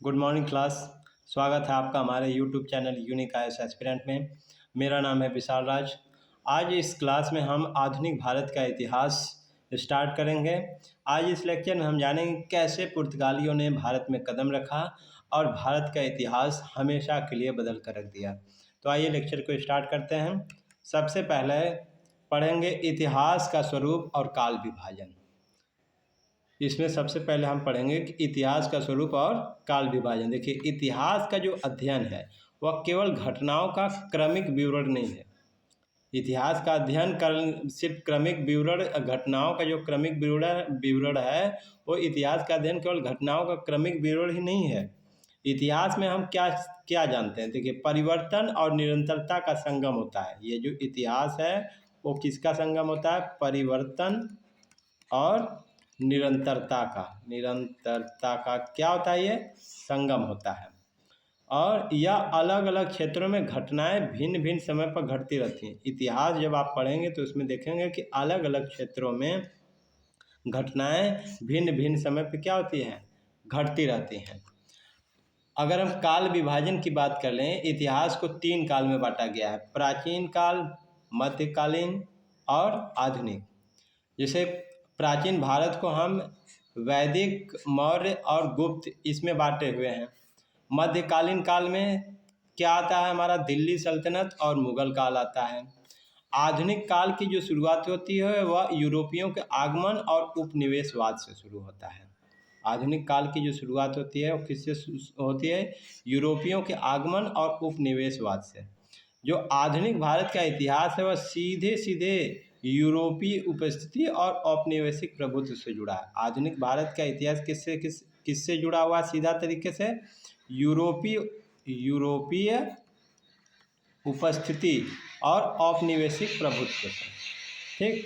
Good morning class. स्वागत है आपका हमारे YouTube channel unique IAS aspirant में। मेरा नाम है विशाल राज। आज इस क्लास में हम आधुनिक भारत का इतिहास स्टार्ट करेंगे। आज इस लेक्चर में हम जानेंगे कैसे पुर्तगालियों ने भारत में कदम रखा और भारत का इतिहास हमेशा के लिए बदल कर रख दिया। तो आइए लेक्चर को स्टार्ट करते हैं। सबसे पहले पढ़ेंगे इतिहास का स्वरूप और काल विभाजन। इसमें सबसे पहले हम पढ़ेंगे कि इतिहास का स्वरूप और काल विभाजन। देखिए, इतिहास का जो अध्ययन है वह केवल घटनाओं का क्रमिक विवरण नहीं है। इतिहास का अध्ययन कर सिर्फ क्रमिक विवरण, घटनाओं का जो क्रमिक विवरण है वो इतिहास का अध्ययन केवल घटनाओं का क्रमिक विवरण ही नहीं है। इतिहास में हम क्या क्या जानते हैं। देखिए, परिवर्तन और निरंतरता का संगम होता है। ये जो इतिहास है वो किसका संगम होता है? परिवर्तन और निरंतरता का क्या होता है? ये संगम होता है। और यह अलग अलग क्षेत्रों में घटनाएं भिन्न भिन्न समय पर घटती रहती हैं। इतिहास जब आप पढ़ेंगे तो उसमें देखेंगे कि अलग अलग क्षेत्रों में घटनाएं भिन्न भिन्न समय पर क्या होती हैं? घटती रहती हैं। अगर हम काल विभाजन की बात कर लें, इतिहास को 3 काल में बांटा गया है: प्राचीन काल, मध्यकालीन और आधुनिक। जैसे प्राचीन भारत को हम वैदिक, मौर्य और गुप्त इसमें बांटे हुए हैं। मध्यकालीन काल में क्या आता है? हमारा दिल्ली सल्तनत और मुगल काल आता है। आधुनिक काल की जो शुरुआत होती है वह यूरोपियों के आगमन और उपनिवेशवाद से शुरू होता है। आधुनिक काल की जो शुरुआत होती है वो किससे होती है? यूरोपियों के आगमन और उपनिवेशवाद से। जो आधुनिक भारत का इतिहास है वह सीधे सीधे यूरोपीय उपस्थिति और औपनिवेशिक प्रभुत्व से जुड़ा है। आधुनिक भारत का इतिहास किससे जुड़ा हुआ? सीधा तरीके से यूरोपीय उपस्थिति और औपनिवेशिक प्रभुत्व से। ठीक,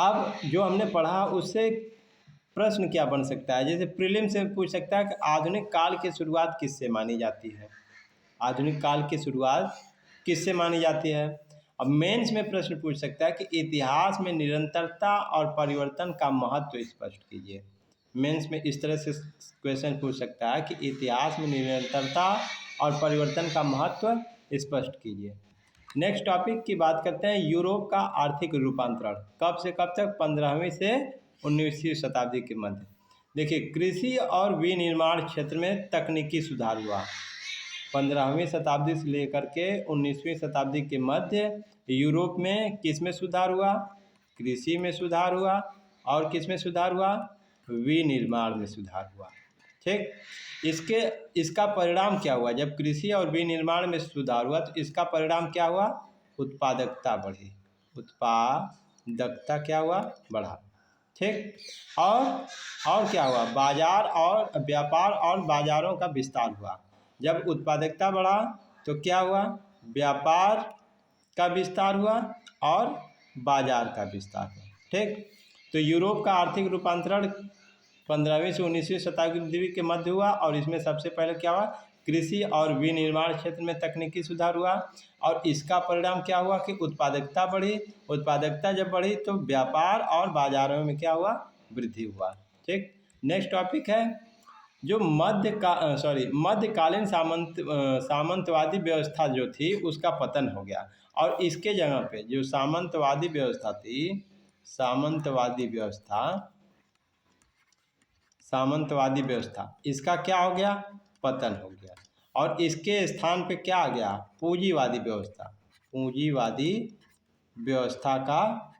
अब जो हमने पढ़ा उससे प्रश्न क्या बन सकता है? जैसे प्रीलिम से पूछ सकता है कि आधुनिक काल की शुरुआत किससे मानी जाती है? आधुनिक काल की शुरुआत किससे मानी जाती है? अब मेंस में प्रश्न पूछ सकता है कि इतिहास में निरंतरता और परिवर्तन का महत्व स्पष्ट कीजिए। मेंस में इस तरह से क्वेश्चन पूछ सकता है कि इतिहास में निरंतरता और परिवर्तन का महत्व स्पष्ट कीजिए। नेक्स्ट टॉपिक की बात करते हैं, यूरोप का आर्थिक रूपांतरण। कब से कब तक? 15वीं से 19वीं शताब्दी के मध्य। देखिए, कृषि और विनिर्माण क्षेत्र में तकनीकी सुधार हुआ। 15वीं शताब्दी से लेकर के 19वीं शताब्दी के मध्य यूरोप में किस में सुधार हुआ? कृषि में सुधार हुआ। और किस में सुधार हुआ? विनिर्माण में सुधार हुआ। ठीक, इसका परिणाम क्या हुआ? जब कृषि और विनिर्माण में सुधार हुआ तो इसका परिणाम क्या हुआ? उत्पादकता बढ़ी। उत्पादकता क्या हुआ? बढ़ा। ठीक, और क्या हुआ? बाजार और व्यापार और बाजारों का विस्तार हुआ। जब उत्पादकता बढ़ा तो क्या हुआ? व्यापार का विस्तार हुआ और बाजार का विस्तार हुआ। ठीक, तो यूरोप का आर्थिक रूपांतरण 15वीं से 19वीं शताब्दी के मध्य हुआ और इसमें सबसे पहले क्या हुआ? कृषि और विनिर्माण क्षेत्र में तकनीकी सुधार हुआ और इसका परिणाम क्या हुआ कि उत्पादकता बढ़ी। उत्पादकता जब बढ़ी तो व्यापार और बाजारों में क्या हुआ? वृद्धि हुआ। ठीक, नेक्स्ट टॉपिक है जो मध्यकालीन सामंतवादी व्यवस्था जो थी उसका पतन हो गया और इसके जगह पे जो सामंतवादी व्यवस्था थी, सामंतवादी व्यवस्था इसका क्या हो गया? पतन हो गया। और इसके स्थान पे क्या आ गया? पूंजीवादी व्यवस्था। पूंजीवादी व्यवस्था का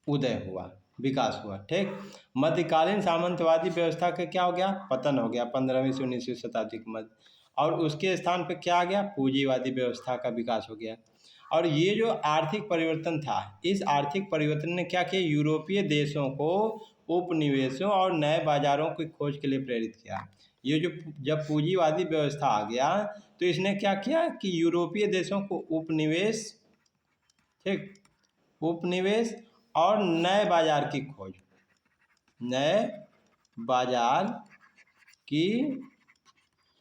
उदय हुआ, विकास हुआ। ठीक, मध्यकालीन सामंतवादी व्यवस्था का क्या हो गया? पतन हो गया 15वीं से 19वीं शताब्दी के मध्य। और उसके स्थान पे क्या आ गया? पूंजीवादी व्यवस्था का विकास हो गया। और ये जो आर्थिक परिवर्तन था, इस आर्थिक परिवर्तन ने क्या किया? यूरोपीय देशों को उपनिवेशों और नए बाजारों की खोज के लिए प्रेरित किया। ये जो जब पूंजीवादी व्यवस्था आ गया तो इसने क्या किया कि यूरोपीय देशों को उपनिवेश और नए बाजार की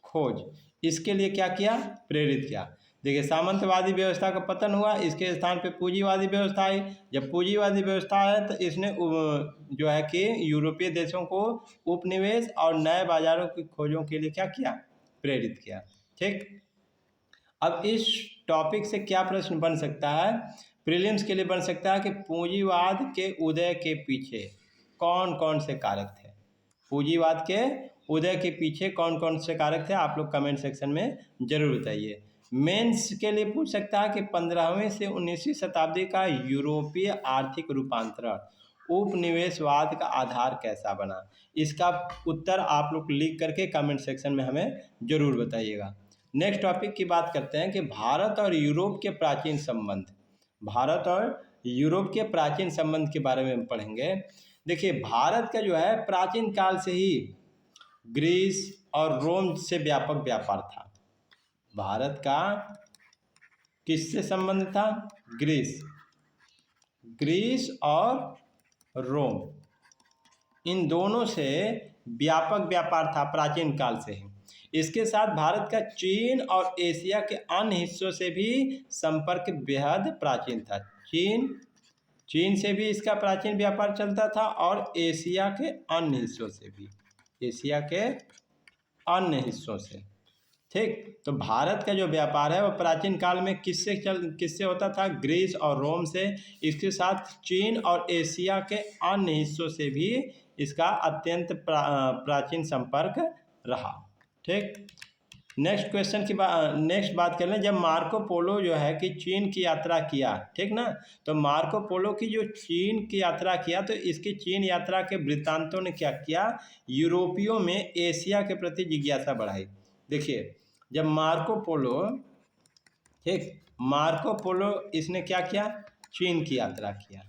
खोज, इसके लिए क्या किया? प्रेरित किया। देखिए सामंतवादी व्यवस्था का पतन हुआ, इसके स्थान पे पूंजीवादी व्यवस्था आई। जब पूंजीवादी व्यवस्था है तो इसने जो है कि यूरोपीय देशों को उपनिवेश और नए बाजारों की खोजों के लिए क्या किया, प्रेरित किया। ठीक, अब इस टॉपिक से क्या प्रश्न बन सकता है, प्रीलिम्स के लिए बन सकता है कि पूंजीवाद के उदय के पीछे कौन कौन से कारक थे। पूंजीवाद के उदय के पीछे कौन कौन से कारक थे, आप लोग कमेंट सेक्शन में जरूर बताइए। मेंस के लिए पूछ सकता है कि 15वीं से 19वीं शताब्दी का यूरोपीय आर्थिक रूपांतरण उपनिवेशवाद का आधार कैसा बना। इसका उत्तर आप लोग लिख करके कमेंट सेक्शन में हमें जरूर बताइएगा। नेक्स्ट टॉपिक की बात करते हैं कि भारत और यूरोप के प्राचीन संबंध। भारत और यूरोप के प्राचीन संबंध के बारे में पढ़ेंगे। देखिए भारत का जो है प्राचीन काल से ही ग्रीस और रोम से व्यापक व्यापार था। भारत का किससे संबंध था, ग्रीस और रोम, इन दोनों से व्यापक व्यापार था प्राचीन काल से ही। इसके साथ भारत का चीन और एशिया के अन्य हिस्सों से भी संपर्क बेहद प्राचीन था। चीन से भी इसका प्राचीन व्यापार चलता था और एशिया के अन्य हिस्सों से भी, एशिया के अन्य हिस्सों से। ठीक, तो भारत का जो व्यापार है वो प्राचीन काल में किससे होता था, ग्रीस और रोम से। इसके साथ चीन और एशिया के अन्य हिस्सों से भी इसका अत्यंत प्राचीन संपर्क रहा। ठीक, नेक्स्ट बात कर लें। जब मार्को पोलो जो है कि चीन की यात्रा किया, ठीक ना, तो मार्को पोलो की जो चीन की यात्रा किया तो इसकी चीन यात्रा के वृत्तांतों ने क्या किया, यूरोपियों में एशिया के प्रति जिज्ञासा बढ़ाई। देखिए जब मार्को पोलो इसने क्या किया, चीन की यात्रा किया।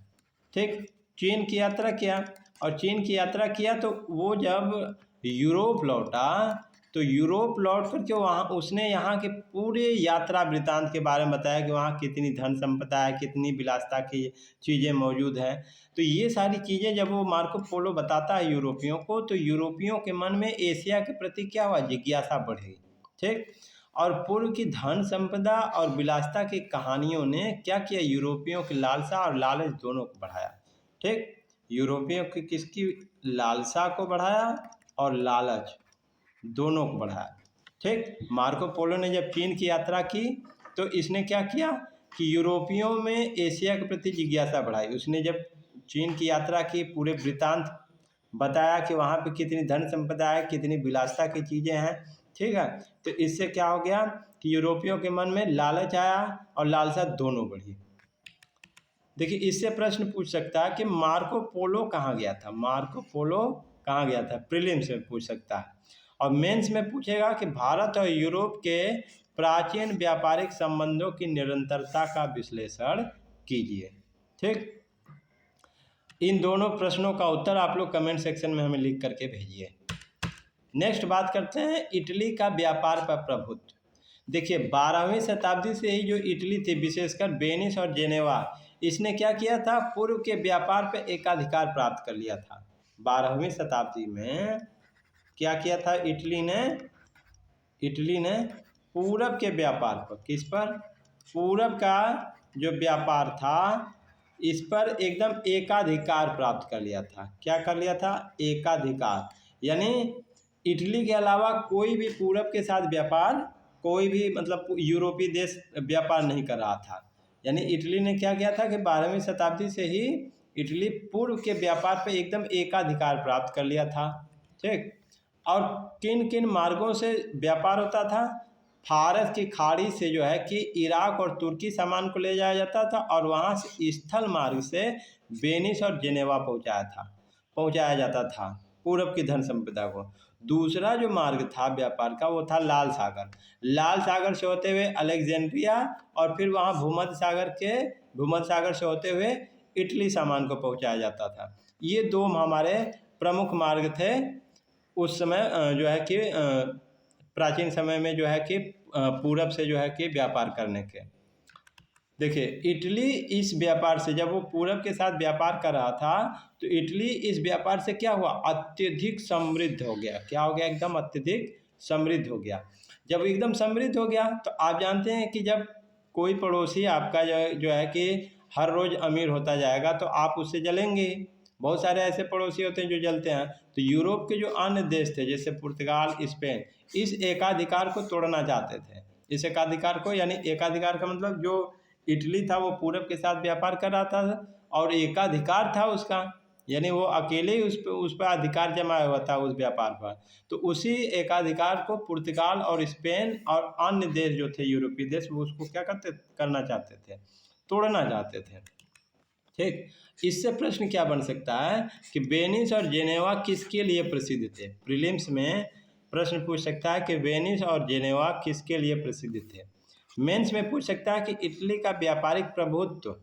ठीक, चीन की यात्रा किया और चीन की यात्रा किया तो वो जब यूरोप लौटा तो यूरोप लौट करके वहाँ उसने यहाँ के पूरे यात्रा वृत्तांत के बारे में बताया कि वहाँ कितनी धन संपदा है, कितनी विलासिता की चीज़ें मौजूद हैं। तो ये सारी चीज़ें जब वो मार्को पोलो बताता है यूरोपियों को, तो यूरोपियों के मन में एशिया के प्रति क्या हुआ, जिज्ञासा बढ़ी। ठीक, और पूर्व की धन संपदा और विलासिता की कहानियों ने क्या किया, यूरोपियों की लालसा और लालच दोनों को बढ़ाया। ठीक, यूरोपियों की किसकी लालसा को बढ़ाया और लालच दोनों को बढ़ाया। ठीक, मार्को पोलो ने जब चीन की यात्रा की तो इसने क्या किया कि यूरोपियों में एशिया के प्रति जिज्ञासा बढ़ाई। उसने जब चीन की यात्रा की, पूरे वृत्तांत बताया कि वहाँ पे कितनी धन संपदा है, कितनी विलासिता की चीज़ें हैं। ठीक है, तो इससे क्या हो गया कि यूरोपियों के मन में लालच आया और लालसा दोनों बढ़ी। देखिए इससे प्रश्न पूछ सकता है कि मार्को पोलो कहाँ गया था, मार्को पोलो कहाँ गया था, प्रीलिम्स में पूछ सकता है। और मेंस में पूछेगा कि भारत और यूरोप के प्राचीन व्यापारिक संबंधों की निरंतरता का विश्लेषण कीजिए। ठीक, इन दोनों प्रश्नों का उत्तर आप लोग कमेंट सेक्शन में हमें लिख करके भेजिए। नेक्स्ट बात करते हैं इटली का व्यापार पर प्रभुत्व। देखिए 12वीं शताब्दी से ही जो इटली थी, विशेषकर वेनिस और जेनेवा, इसने क्या किया था, पूर्व के व्यापार पर एकाधिकार प्राप्त कर लिया था। 12वीं शताब्दी में क्या किया था इटली ने पूरब के व्यापार पर, किस पर, पूरब का जो व्यापार था इस पर एकदम एकाधिकार प्राप्त कर लिया था। क्या कर लिया था, एकाधिकार, यानी इटली के अलावा कोई भी पूरब के साथ व्यापार, कोई भी मतलब यूरोपीय देश व्यापार नहीं कर रहा था। यानी इटली ने क्या किया था कि 12वीं शताब्दी से ही इटली पूर्व के व्यापार पर एकदम एकाधिकार प्राप्त कर लिया था। ठीक, और किन किन मार्गों से व्यापार होता था, फारस की खाड़ी से जो है कि इराक और तुर्की सामान को ले जाया जाता था और वहाँ से स्थल मार्ग से वेनिस और जेनेवा पहुँचाया जाता था पूरब की धन संपदा को। दूसरा जो मार्ग था व्यापार का वो था लाल सागर से होते हुए अलेक्जेंड्रिया और फिर वहाँ भूमध्य सागर से होते हुए इटली सामान को पहुँचाया जाता था। ये दो हमारे प्रमुख मार्ग थे उस समय जो है कि प्राचीन समय में जो है कि पूरब से जो है कि व्यापार करने के। देखिए इटली इस व्यापार से, जब वो पूरब के साथ व्यापार कर रहा था तो इटली इस व्यापार से क्या हुआ, अत्यधिक समृद्ध हो गया। क्या हो गया, एकदम अत्यधिक समृद्ध हो गया। जब एकदम समृद्ध हो गया तो आप जानते हैं कि जब कोई पड़ोसी आपका जो है कि हर रोज़ अमीर होता जाएगा तो आप उससे जलेंगे। बहुत सारे ऐसे पड़ोसी होते हैं जो जलते हैं। तो यूरोप के जो अन्य देश थे जैसे पुर्तगाल, स्पेन, इस एकाधिकार को तोड़ना चाहते थे। इस एकाधिकार को, यानी एकाधिकार का मतलब जो इटली था वो पूरब के साथ व्यापार कर रहा था और एकाधिकार था उसका, यानी वो अकेले ही उस पर अधिकार जमाया हुआ था उस व्यापार पर। तो उसी एकाधिकार को पुर्तगाल और स्पेन और अन्य देश जो थे यूरोपीय देश वो उसको क्या करना चाहते थे, तोड़ना चाहते थे। ठीक, इससे प्रश्न क्या बन सकता है कि वेनिस और जेनेवा किसके लिए प्रसिद्ध थे। प्रीलिम्स में प्रश्न पूछ सकता है कि वेनिस और जेनेवा किसके लिए प्रसिद्ध थे। मेंस में पूछ सकता है कि इटली का व्यापारिक प्रभुत्व,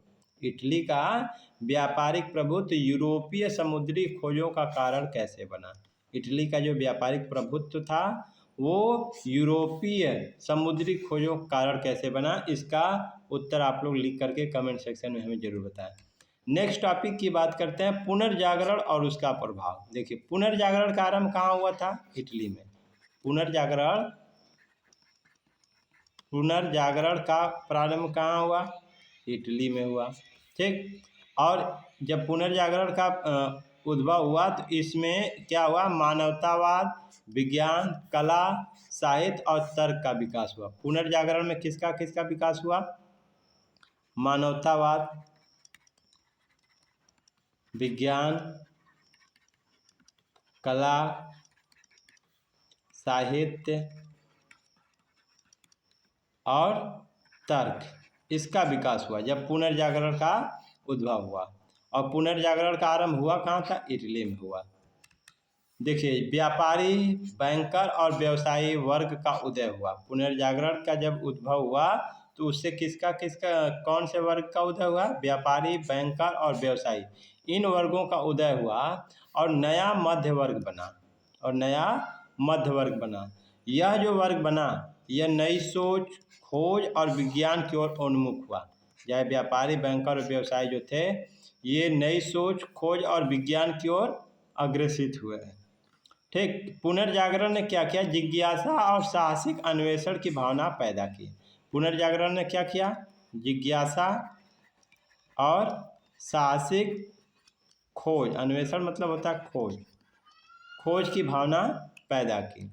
इटली का व्यापारिक प्रभुत्व यूरोपीय समुद्री खोजों का कारण कैसे बना। इटली का जो व्यापारिक प्रभुत्व था वो यूरोपीय समुद्री खोजों का कारण कैसे बना, इसका उत्तर आप लोग लिख करके कमेंट सेक्शन में हमें जरूर बताएं। नेक्स्ट टॉपिक की बात करते हैं, पुनर्जागरण और उसका प्रभाव। देखिए, पुनर्जागरण का आरंभ कहाँ हुआ था, इटली में। पुनर्जागरण का प्रारंभ कहाँ हुआ, इटली में हुआ। ठीक, और जब पुनर्जागरण का उद्भव हुआ तो इसमें क्या हुआ, मानवतावाद, विज्ञान, कला, साहित्य और तर्क का विकास हुआ। पुनर्जागरण में किसका किसका विकास हुआ, मानवतावाद, विज्ञान, कला, साहित्य और तर्क, इसका विकास हुआ जब पुनर्जागरण का उद्भव हुआ। और पुनर्जागरण का आरंभ हुआ कहाँ था, इटली में हुआ। देखिए, व्यापारी, बैंकर और व्यवसायी वर्ग का उदय हुआ। पुनर्जागरण का जब उद्भव हुआ तो उससे किसका कौन से वर्ग का उदय हुआ, व्यापारी, बैंकर और व्यवसायी, इन वर्गों का उदय हुआ और नया मध्य वर्ग बना। यह जो वर्ग बना यह नई सोच, खोज और विज्ञान की ओर उन्मुख हुआ। यह व्यापारी, बैंकर और व्यवसायी जो थे ये नई सोच, खोज और विज्ञान की ओर अग्रसित हुए। ठीक, पुनर्जागरण ने क्या किया, जिज्ञासा और साहसिक अन्वेषण की भावना पैदा की। पुनर्जागरण ने क्या किया, जिज्ञासा और साहसिक खोज, अन्वेषण मतलब होता है खोज की भावना पैदा की।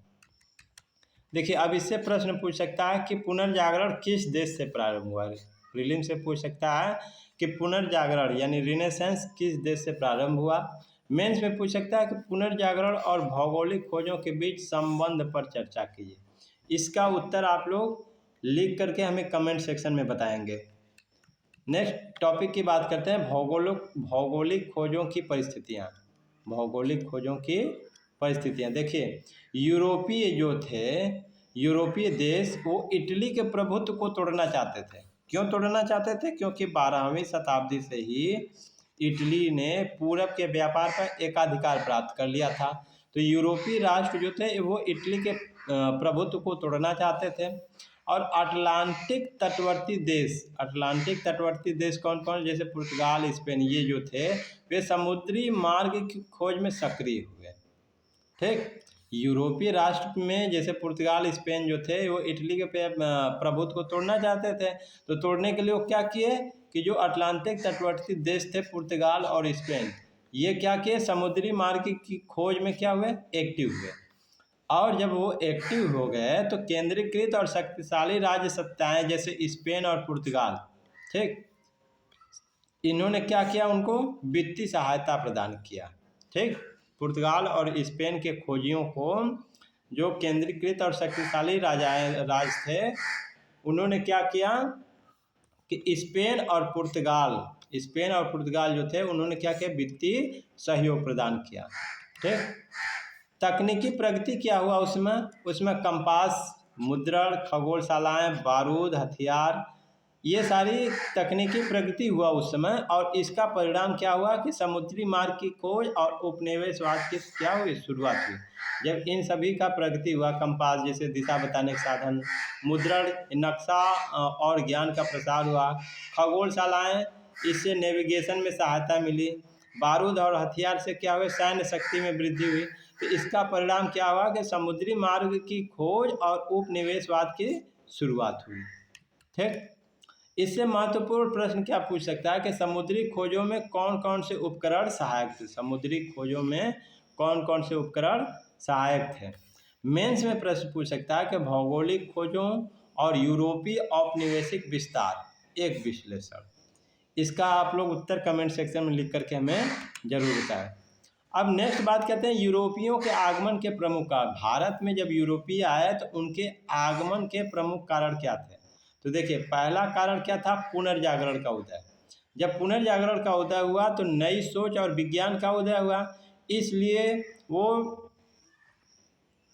देखिए, अब इससे प्रश्न पूछ सकता है कि पुनर्जागरण किस देश से प्रारंभ हुआ। प्रीलिम से पूछ सकता है कि पुनर्जागरण यानी रिनेसेंस किस देश से प्रारंभ हुआ। मेंस में पूछ सकता है कि पुनर्जागरण और भौगोलिक खोजों के बीच संबंध पर चर्चा कीजिए। इसका उत्तर आप लोग लिख करके हमें कमेंट सेक्शन में बताएंगे। नेक्स्ट टॉपिक की बात करते हैं, भौगोलिक खोजों की परिस्थितियाँ। भौगोलिक खोजों की परिस्थितियाँ, देखिए, यूरोपीय देश वो इटली के प्रभुत्व को तोड़ना चाहते थे। क्यों तोड़ना चाहते थे, क्योंकि 12वीं शताब्दी से ही इटली ने पूरब के व्यापार पर एकाधिकार प्राप्त कर लिया था। तो यूरोपीय राष्ट्र जो थे वो इटली के प्रभुत्व को तोड़ना चाहते थे। और अटलांटिक तटवर्ती देश कौन कौन, जैसे पुर्तगाल, स्पेन, ये जो थे वे समुद्री मार्ग की खोज में सक्रिय हुए। ठीक, यूरोपीय राष्ट्र में जैसे पुर्तगाल, स्पेन जो थे वो इटली के प्रभुत्व को तोड़ना चाहते थे। तो तोड़ने के लिए वो क्या किए कि जो अटलांटिक तटवर्ती देश थे पुर्तगाल और स्पेन, ये क्या किए, समुद्री मार्ग की खोज में क्या हुए, एक्टिव हुए। और जब वो एक्टिव हो गए तो केंद्रीकृत और शक्तिशाली राज्य सत्ताएं जैसे स्पेन और पुर्तगाल, ठीक, इन्होंने क्या किया, उनको वित्तीय सहायता प्रदान किया। ठीक, पुर्तगाल और स्पेन के खोजियों को जो केंद्रीकृत और शक्तिशाली राज थे उन्होंने क्या किया कि स्पेन और पुर्तगाल जो थे उन्होंने क्या किया, वित्तीय सहयोग प्रदान किया। ठीक, तकनीकी प्रगति क्या हुआ उसमें कंपास, मुद्रण, खगोलशालाएं, बारूद, हथियार, ये सारी तकनीकी प्रगति हुआ उस समय। और इसका परिणाम क्या हुआ कि समुद्री मार्ग की खोज और उपनिवेशवाद की क्या हुई, शुरुआत हुई। जब इन सभी का प्रगति हुआ, कंपास जैसे दिशा बताने के साधन, मुद्रण, नक्शा और ज्ञान का प्रसार हुआ, खगोलशालाएं, इससे नेविगेशन में सहायता मिली, बारूद और हथियार से क्या हुए, सैन्य शक्ति में वृद्धि हुई। तो इसका परिणाम क्या हुआ कि समुद्री मार्ग की खोज और उपनिवेशवाद की शुरुआत हुई। ठीक, इससे महत्वपूर्ण प्रश्न क्या पूछ सकता है कि समुद्री खोजों में कौन कौन से उपकरण सहायक थे। समुद्री खोजों में कौन कौन से उपकरण सहायक थे। मेंस में प्रश्न पूछ सकता है कि भौगोलिक खोजों और यूरोपीय औपनिवेशिक विस्तार एक विश्लेषण। इसका आप लोग उत्तर कमेंट सेक्शन में लिख करके हमें जरूर बताएं। अब नेक्स्ट बात करते हैं यूरोपियों के आगमन के प्रमुख कारण। भारत में जब यूरोपीय आए तो उनके आगमन के प्रमुख कारण क्या थे। तो देखिए, पहला कारण क्या था, पुनर्जागरण का उदय। जब पुनर्जागरण का उदय हुआ तो नई सोच और विज्ञान का उदय हुआ, इसलिए वो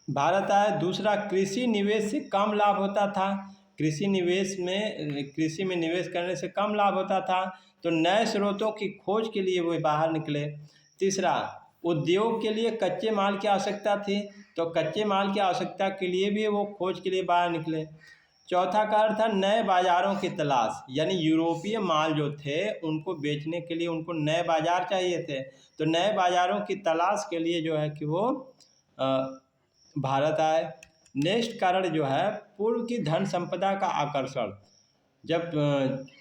भारत आए। दूसरा, कृषि निवेश से कम लाभ होता था। कृषि में निवेश करने से कम लाभ होता था, तो नए स्रोतों की खोज के लिए वो बाहर निकले। तीसरा, उद्योग के लिए कच्चे माल की आवश्यकता थी, तो कच्चे माल की आवश्यकता के लिए भी वो खोज के लिए बाहर निकले। चौथा कारण था नए बाज़ारों की तलाश, यानी यूरोपीय माल जो थे उनको बेचने के लिए उनको नए बाज़ार चाहिए थे, तो नए बाज़ारों की तलाश के लिए जो है कि वो भारत आए। नेक्स्ट कारण जो है पूर्व की धन संपदा का आकर्षण। जब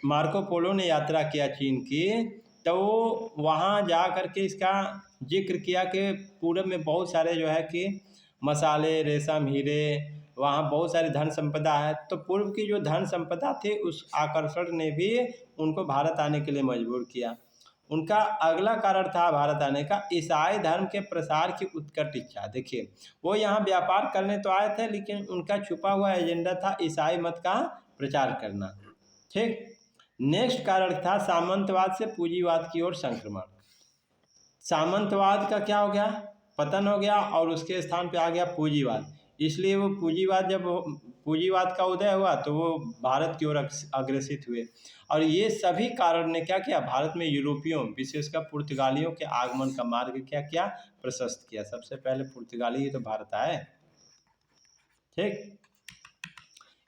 मार्को पोलो ने यात्रा किया चीन की, तो वो वहाँ जा कर के इसका जिक्र किया कि पूरब में बहुत सारे जो है कि मसाले, रेशम, हीरे, वहाँ बहुत सारी धन संपदा है। तो पूर्व की जो धन संपदा थी उस आकर्षण ने भी उनको भारत आने के लिए मजबूर किया। उनका अगला कारण था भारत आने का ईसाई धर्म के प्रसार की उत्कट इच्छा। देखिए, वो यहाँ व्यापार करने तो आए थे, लेकिन उनका छुपा हुआ एजेंडा था ईसाई मत का प्रचार करना। ठीक, नेक्स्ट कारण था सामंतवाद से पूंजीवाद की ओर संक्रमण। सामंतवाद का क्या हो गया, पतन हो गया, और उसके स्थान पे आ गया पूंजीवाद। इसलिए वो जब पूंजीवाद का उदय हुआ तो वो भारत की ओर अग्रसित हुए। और ये सभी कारण ने क्या किया, भारत में यूरोपियों विशेषकर पुर्तगालियों के आगमन का मार्ग क्या किया, प्रशस्त किया। सबसे पहले पुर्तगाली ही तो भारत आए। ठीक,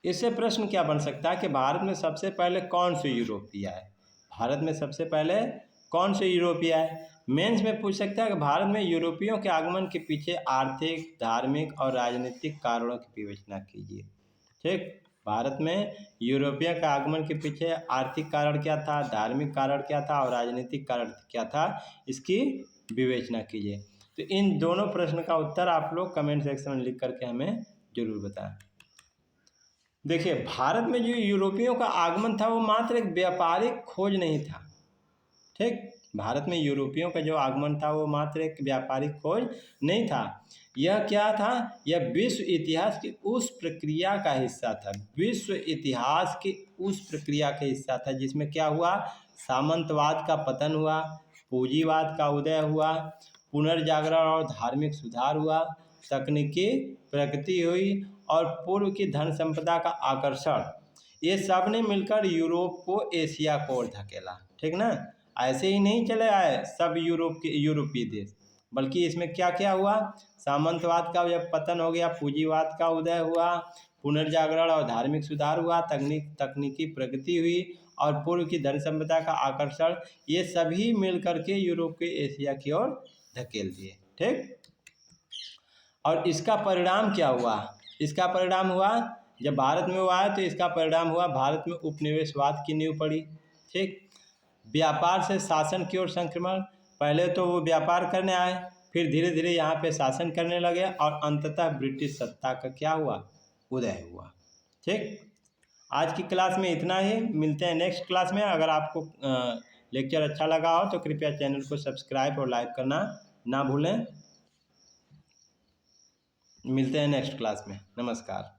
इससे प्रश्न क्या बन सकता है कि भारत में सबसे पहले कौन से यूरोपीय आए। भारत में सबसे पहले कौन से यूरोपीय आए। मेंस में पूछ सकता है कि भारत में यूरोपियों के आगमन के पीछे आर्थिक, धार्मिक और राजनीतिक कारणों की विवेचना कीजिए। ठीक, भारत में यूरोपियों के आगमन के पीछे आर्थिक कारण क्या था, धार्मिक कारण क्या था और राजनीतिक कारण क्या था, इसकी विवेचना कीजिए। तो इन दोनों प्रश्न का उत्तर आप लोग कमेंट सेक्शन में लिख करके हमें जरूर बताएं। देखिए, भारत में जो यूरोपियों का आगमन था वो मात्र एक व्यापारिक खोज नहीं था। ठीक, भारत में यूरोपियों का जो आगमन था वो मात्र एक व्यापारिक खोज नहीं था। यह क्या था, यह विश्व इतिहास की उस प्रक्रिया का हिस्सा था। विश्व इतिहास की उस प्रक्रिया का हिस्सा था जिसमें क्या हुआ, सामंतवाद का पतन हुआ, पूंजीवाद का उदय हुआ, पुनर्जागरण और धार्मिक सुधार हुआ, तकनीकी प्रगति हुई और पूर्व की धन संपदा का आकर्षण। ये सब ने मिलकर यूरोप को एशिया को ओर धकेला। ठीक ना, ऐसे ही नहीं चले आए सब यूरोपीय देश, बल्कि इसमें क्या क्या हुआ, सामंतवाद का जब पतन हो गया, पूंजीवाद का उदय हुआ, पुनर्जागरण और धार्मिक सुधार हुआ, तकनीकी प्रगति हुई और पूर्व की धन संपदा का आकर्षण, ये सभी मिलकर के यूरोप के एशिया की ओर धकेल दिए। ठीक, और इसका परिणाम क्या हुआ, इसका परिणाम हुआ जब भारत में वो आया तो इसका परिणाम हुआ भारत में उपनिवेशवाद की नींव पड़ी। ठीक, व्यापार से शासन की ओर संक्रमण। पहले तो वो व्यापार करने आए, फिर धीरे धीरे यहाँ पे शासन करने लगे और अंततः ब्रिटिश सत्ता का क्या हुआ, उदय हुआ। ठीक, आज की क्लास में इतना ही, मिलते हैं नेक्स्ट क्लास में। अगर आपको लेक्चर अच्छा लगा हो तो कृपया चैनल को सब्सक्राइब और लाइक करना ना भूलें। मिलते हैं नेक्स्ट क्लास में। नमस्कार।